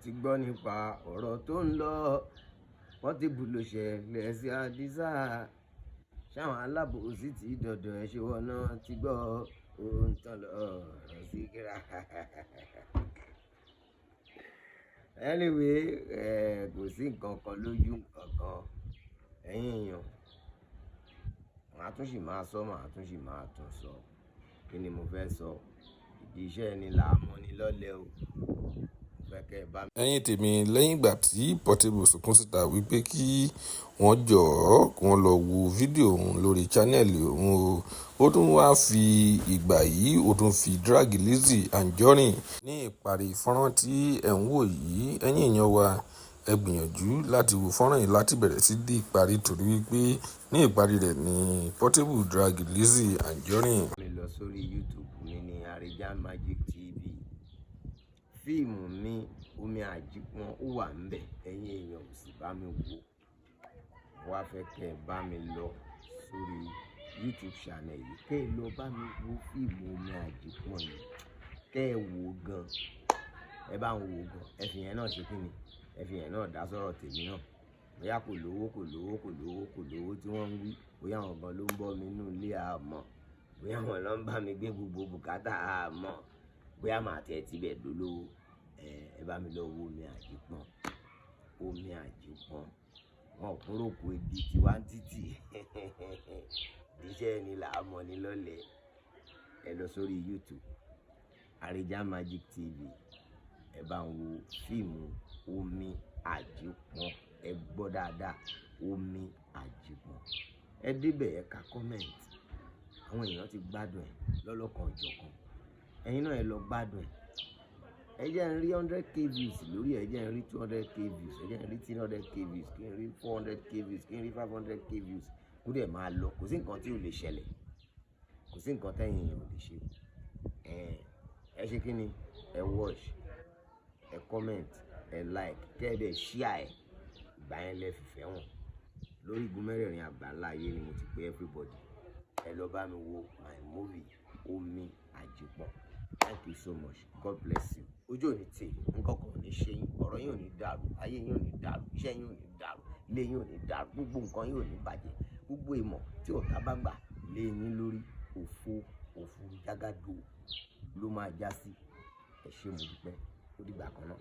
ti gbọ́ nípa ọ̀rọ̀ tó ń lọ wọ́n ti bù ló ṣẹlẹ̀ sí Àdìsá ṣáwọn alábòsí ti dọ̀dọ̀ ẹ̀ ṣe wọ́n náà ti gbọ́ ohun tán lọ ọ̀rọ̀ sí kíra. Anyway, kò sí nǹkan kan lójú nǹkan kan ẹ̀yin èèyàn, màá tún sì máa sọ màá tún sì máa tún sọ kí ni mo fẹ́ sọ. Ìdí iṣẹ́ ẹni là á mọ́ ni lọ́lẹ̀ o. Ẹ̀yin tèmi, lẹ́yìn ìgbà tí Portable sunkún síta wípé kí wọ́n jọ̀ọ́ kí wọ́n lọ wo fídíò òun lórí chánẹ́ẹ̀lì òun o, ó tún wá fi ìgbà yìí ó tún fi drag Lizzy Anjorin ní ìparí fọ́nrán tí ẹ̀ ń wò yìí. Ẹ̀yin èèyàn wa, ẹ gbìyànjú láti wo fọ́nrán yìí láti bẹ̀rẹ̀ sí dé ìparí torí wípé ní ìparí rẹ̀ ni Portable drag Lizzy Anjorin. Mi lọ sórí YouTube mi ní Arijan Magic TV. Fíìmù mi Omi Àjípọn ó wà ńbẹ̀, ẹ̀yin èèyàn ò sì bá mi wò. Wá fẹ́ kẹ́ ẹ bá mi lọ sórí YouTube channel yìí, kẹ́ ẹ lọ bá mi wo fíìmù Omi Àjípọn yìí, kẹ́ ẹ wò gan, ẹ bá ń wò gan, ẹ fi yẹn náà ṣe kí ni, ẹ fi yẹn náà dá sọ̀rọ̀ tèmi náà. Bóyá kò lówó tí wọ́n ń wí, bóyá àwọn gan ló ń bọ́ mi nínú ilé àmọ́, bóyá àwọn ló ń bá mi gbé gbogbo bùkátà àmọ́, bóyá màá tẹ̀ tibẹ̀ dolówó. Ẹ bá mi lọ wo Omi Àjípọn. Omi Àjípọn wọn kúrò kó ebi tiwa ń títì. Iṣẹ́ ẹni là á mọ́ ni lọ́lẹ̀. Ẹ lọ sórí YouTube Arijan Magic TV, ẹ bá ń wo fíìmù Omi Àjípọn. Ẹ gbọ́ dáadáa, Omi Àjípọn. Ẹ débẹ̀ ẹ ka kọ́mẹ̀ntì, àwọn èèyàn ti gbádùn ẹ̀ lọ́lọ́kan ọ̀jọ̀kan. Ẹ̀yin náà ẹ lọ gbádùn ẹ̀. Ẹ jẹ́ n rí 100k views lórí ẹ̀, ẹ jẹ́ n rí 200k views, ẹ jẹ́ n rí 300k views, kí n rí 400k views, kí n rí 500k views. Kó dẹ̀ máa lọ, kò sí nǹkan tí ò lè ṣẹlẹ̀, kò sí nǹkan tẹ́yin èèyàn ò lè ṣe. Ẹ ṣe kí ni, ẹ watch, ẹ comment, ẹ like, kẹ́ ẹ dẹ̀ share ẹ̀. Ìgbà yẹn lẹ fìfẹ́ hàn. Lórí igun mẹ́rẹ̀ẹ̀rin àgbáńlá ayé ni mo ti pè everybody. Ẹ lọ bá mi wo my movie Omi Àjípọn. Thank you so much. God bless you. Ojú ò ní tì, nǹkan kan ò ní ṣe yín, ọ̀rọ̀ yín ò ní dàrú, ayé yín ò ní dàrú, iṣẹ́ yín ò ní dàrú, ilé yín ò ní dàrú, gbogbo nǹkan yín ò ní bàjẹ́. Gbogbo ìmọ̀ tí ọ̀tá bá gbà lé yín lórí, òfò jágàdo ló máa já sí. Ẹ ṣé mo dúpẹ́, ó dìgbà kan náà.